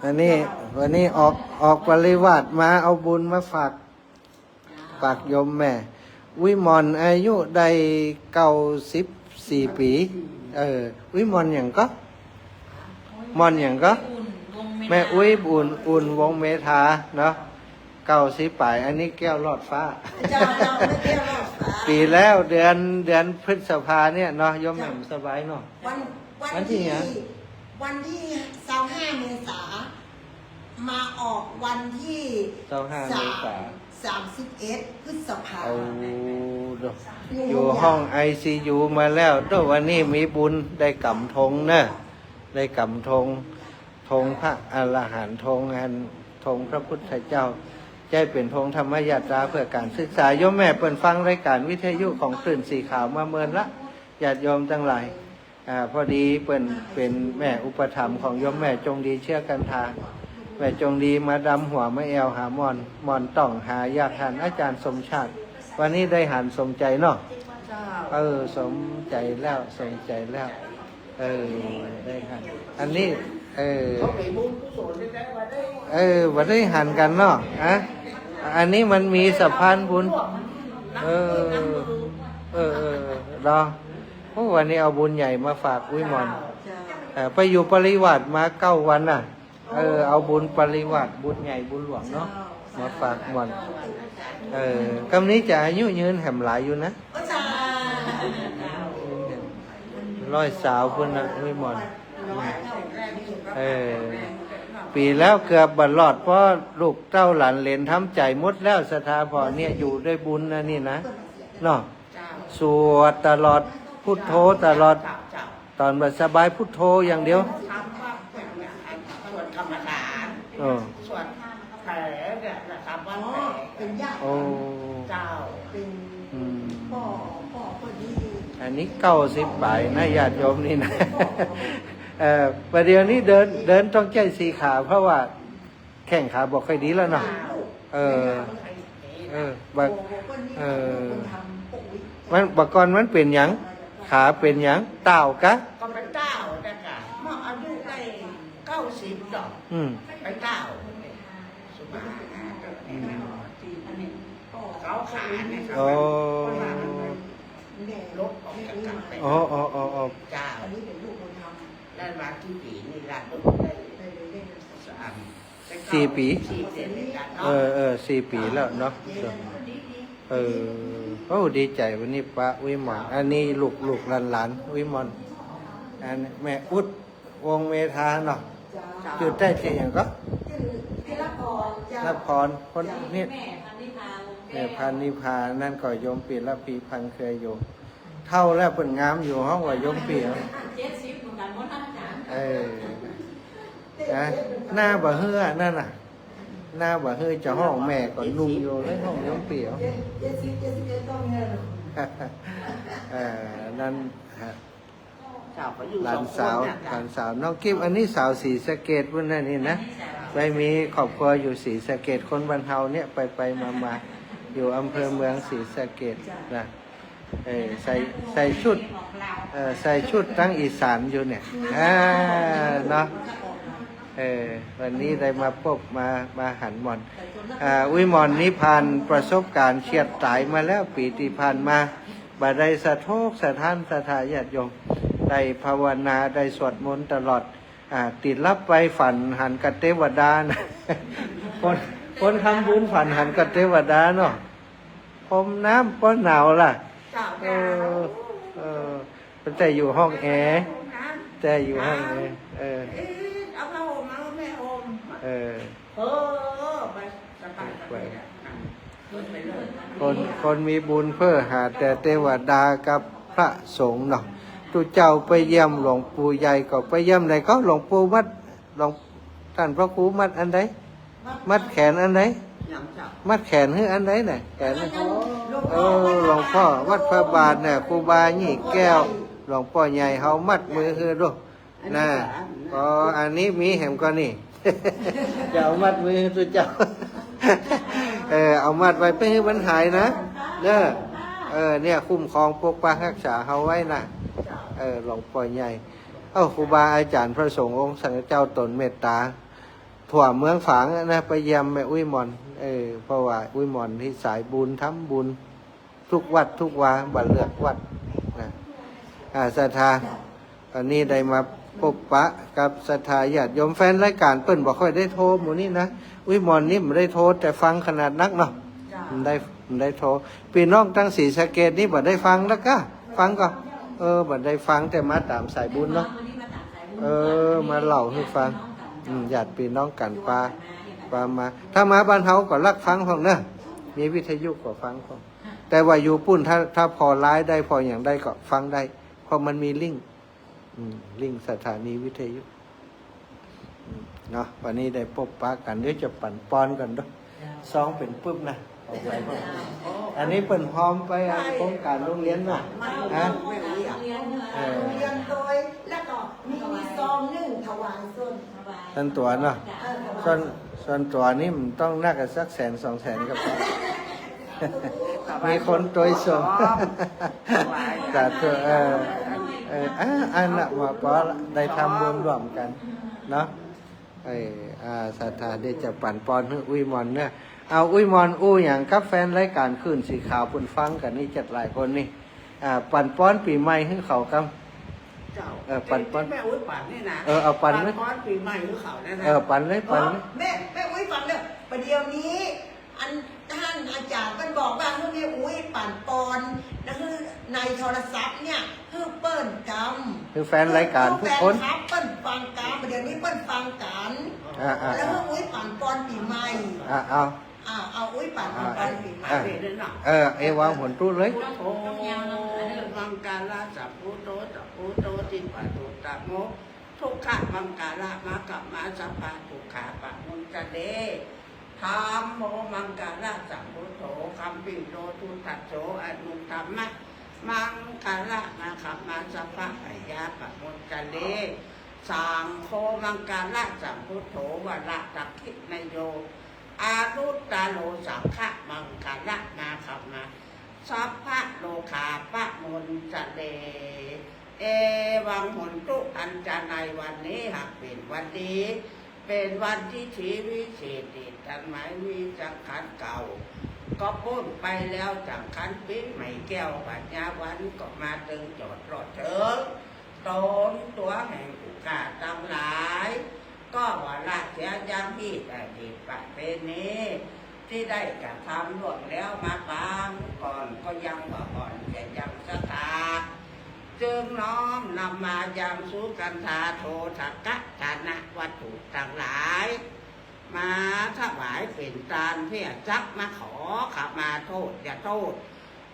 วันนี้ออกปริวาสมาเอาบุญมาฝากโยมแม่ วิมลอายุได้94 ปีวิมลอย่างก็มอนอย่างก็แม่อุ้ยอุ่นวงเมธาเนาะ90 ปีอันนี้แก้วลอดฟ้า ปีแล้วเดือนพฤษภาเนี่ยเนาะโยมแม่สบายเนาะวันที่25 เมษามาออกวันที่25 เมษา31 พฤษภาอยู่ห้อง ICU มาแล้วด้วยวันนี้มีบุญได้กำธงนะได้กำธงพระอรหันต์ธงพระพุทธเจ้าใจเป็นธงธรรมยาตราเพื่อการศึกษาโยมแม่เปิดฟังรายการวิทยุของคลื่นสีขาวมาเมินละญาติโยมทั้งหลายพอดีเป็นแม่อุปถัมภ์ของโยมแม่จงดีเชื่อกันทาแม่จงดีมาดำหัวมาแอวหามอนต้องหายากหันอาจารย์สมชาติวันนี้ได้หันสมใจเนาะสมใจแล้วสมใจแล้วได้หันอันนี้วันได้หันกันเนาะอันนี้มันมีสะพานบุญรอวันนี้เอาบุญใหญ่มาฝากวิมลไปอยู่ปริวาสมา9 วันน่ะเอาบุญปริวาสบุญใหญ่บุญหลวงเนาะมาฝากมอนคำนี้จะอายุยืนแหมหลายอยู่นะ100 สาวพุ่นนะวิมลปีแล้วเกือบบรรลอดเพราะลูกเต้าหลานเหลนทำใจมดแล้วสถาพรเนี่ยอยู่ด้วยบุญนะนี่นะเนาะสวดตลอดพุทโธตลอดตอนบัดสบายพุทโธอย่างเดียวสวดธรรมดาสวดแผลเนี่ยนะครับว่าแผลเป็นญาติเจ้าเป็นพ่อคนนี้อันนี้90 ปีนะญาติโยมนี่นะประเดี๋ยวนี้เดินต้องใจสีขาเพราะว่าแข้งขาบอกค่อยดีแล้วเนาะมันบกรมันเป็นหยังขาเป็นหยังเต่ากะก็เป็นเต่าแต่กะเมื่ออายุได้90ดอกเป็นเต่าสบายเขาขาเนี่ยเขาลบออกจากกันไปเจ้านั่นมาที่ปีนี่ละ4 ปี4 ปีแล้วเนาะดีใจวันนี้ป้าวิมลอันนี้ลูกหลานวิมลอันแม่อุดวงเมธาเนาะจุดได้เจียงก็รับพรคนนี้แม่พันนิพานั่นก็โยมปีละปีพันเคยโยมเท่าแล้วเป็นงามอยู่ห้องว่าโยมปีหน้าบ่เฮือนั่นน่ะหน้าบ่เฮือจะห้องแม่ก่อนนุ่มอยู่ในห้องโยมปีนั่นหลานสาวน้องกิ๊บอันนี้สาวศรีสะเกษพุ่นนั่นนี่นะไปมีครอบครัวอยู่ศรีสะเกษคนบรรเทาเนี่ยไปมาอยู่อำเภอเมืองศรีสะเกษนะใส่ชุดตั้งอีสานอยู่เนี่ยเนาะวันนี้ได้มาพบมาหันมอนวิมลนิพานประสบการณ์เฉียดตายมาแล้วปีที่ผ่านมาบัดได้สะทกสะท้านสะทายาติโยมได้ภาวนาได้สวดมนต์ตลอดติดรับไปฝันหันกับเทวดานะคนทำบุญฝันหันกับเทวดาเนาะพรมน้ำป้อนหนาวล่ะแต่อยู่ห้องแอร์แต่อยู่ห้องแอร์เอาผ้าห่มมาแม่ห่มคนมีบุญเพื่อหาแต่เทวดากับพระสงฆ์เนาะตุเจ้าไปเยี่ยมหลวงปู่ใหญ่ก็ไปเยี่ยมไหนก็หลวงปู่มัดหลวงท่านพระครูมัดอันใดมัดแขนอันใดมัดแขนให้อันใดเนี่ยแขนหลวงพ่อวัดพระบาทเนี่ยครูบาหญิงแก้วหลวงพ่อใหญ่เขามัดมือคือดูนะอันนี้มีแหมก็นี่จะเอามัดมือตุเจ้าเอามัดไว้ไปให้มันหายนะเนี่ยคุ้มครองปกปักรักษาเขาไว้นะหลวงพ่อใหญ่ครูบาอาจารย์พระสงฆ์องค์สังฆเจ้าตนเมตตา ถั่วเมืองฝางนะไปเยี่ยมแม่อุ้ยมอนเพราะว่าอุ้ยมอนที่สายบุญทำบุญทุกวัดทุกวาบัดเลือกวัดนะศรัทธาอันนี้ได้มาพบปะกับศรัทธาญาติโยมแฟนรายการเปิ้นบอกค่อยได้โทรหมู่นี่นะอุ้ยมอนนี่มันได้โทรแต่ฟังขนาดนักเนาะมันได้โทรพี่น้องตั้งศรีสะเกษนี่บ่ได้ฟังแล้วก็ฟังก็บ่ได้ฟังแต่มาตามสายบุญเนาะมาเล่าให้ฟังญาติพี่น้องกันปามาถ้ามาบ้านเฮาก็รักฟังพร้อมเนอะมีวิทยุก็ฟังพร้อมแต่ว่าอยู่ปุ่นถ้าพอร้ายได้พออย่างได้ก็ฟังได้เพราะมันมีลิงก์สถานีวิทยุเนาะวันนี้ได้พบปะกันเดี๋ยวจะปั่นปอนกันด้วยซองเป็นปึ๊บนะออกไปอันนี้เปิ่นพร้อมไปโครงการโรงเรียนน่ะฮะเรียนโดยแล้วก็มีซองนึ่งถวายส่วนส่วนตัวเนาะส่วนตัวนี่มันต้องน่ากันสัก100,000-200,000ครับมีคนตัวส่งแต่ตัวอันน่ะว่าพอได้ทำบุญร่วมกันเนาะศรัทธาได้จะปั่นปอนให้อุ้ยมอนเนี่ยเอาอุ้ยมอนอย่างกับแฟนรายการขึ้นสีขาวปุ่นฟังกันนี่จัดหลายคนนี่ปั่นป้อนปีใหม่ให้เขากำปั่นป้อนแม่อุ้ยปั่นนี่นะเอาปั่นไหมป้อนปีใหม่ให้เขาได้นะปั่นเลยแม่อุ้ยฟังเนี่ยประเดี๋ยวนี้ท่านอาจารย์มันบอกว่าแม่อุ้ยปั่นปอนนะคือในโทรศัพท์เนี่ยคือเปิ้นกำคือแฟนรายการทุกคนครับเปิ้นฟังกันประเดี๋ยวนี้เปิ้นฟังกันแล้วอุ้ยปั่นปอนปีใหม่เอาอุ้ยปั่นปอนปีใหม่เลยเนาะวางหัวตู้เลยมังกาลาจับพุโตจับพุโตจิปัตตุตะโมทุกขะมังกาลามากับมาจับปะทุกขาปะมุนจะเดธรรมโมมังกาลาจับพุโตคัมปิโตทุตัสโสอนุธรรมะมังกาลามาขับมาจับปะไอยาปะมุนจะเดสังโฆมังกาลาจับพุโตวะละตักขินโยอานุตตาโลสังฆะมังกาลามาขับมาสัพพะโลคาปะมุนจะเดวังหุนตุอันจะในวันนี้หากเป็นวันดีเป็นวันที่ชีวิตเศรษฐีทันหมายมีจังขันเก่าก็พ้นไปแล้วจังขันปิ้นไม่แก้วปัญญาวันก็มาตึงจอดรอดเถิงตนตัวแห่งอุกาตั้งหลายก็ว่าละเสียยังที่แต่ดีปะเป็นนี้ที่ได้กระทำล่วงแล้วมาบางก่อนก็ยังว่าก่อนแต่ยังสตาจึงน้อมนำมายังสุกันธาโทสักกะฐานะวัตถุต่างหลายมาถวายเป็นทานเพื่อจักมาขอขมาโทษอย่าโทษ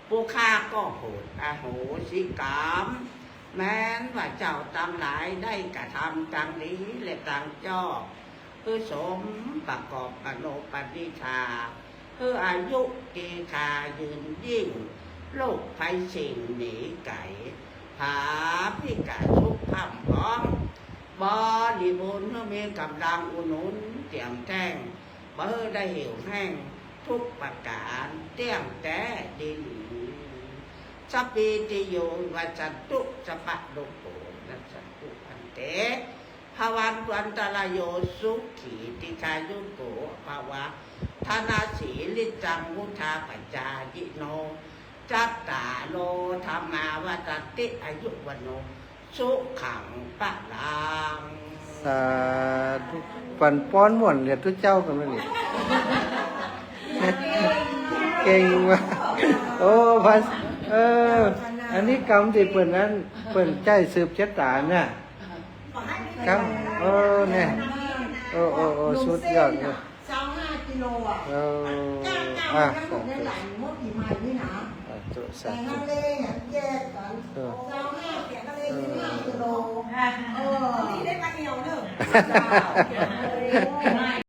ผู้ฆ่าก็โหดอโหสิกรรมแม้นว่าเจ้าต่างหลายได้กระทำดังนี้และดังจอบคือสมประกอบอนุปนิชาคืออายุเกคายืนยิ่งโลกภัยสิ่งหนีไก่หาพิกาทุกพำพร้อมบริบูรณ์เมื่อมีกำลังอุดหนุนเตรียมแท่งเมื่อได้หิวแห้งทุกประการเตี้ยงแต่ดินสัพพิติโยวัจตุสัพพะโลกโกนัสตุอันเตภวันวันตรายโยสุขีติกายุโกภาวะธนาสีลิจังมุทาปัญญายิโนจัตตาโลธรรมาวัตติอายุวันโนสุขังปะลังสาธุปั่นป้อนหม่วนเรียนทุกเจ้ากันเลยนี่เก่งมากโอ้พัสอันนี้กรรมที่เปิ่นนั้นเปิ่นใจสืบชะตาเนี่ยกรรมเนี่ยโอ้สุดยอดเลย25 กิโลอ่ะก้าวได้หลายมดปีใหม่นี่นะแต่ทะเลแยกกัน25แต่ทะเล25 กิโลนี่ได้มาเดียวเนอะ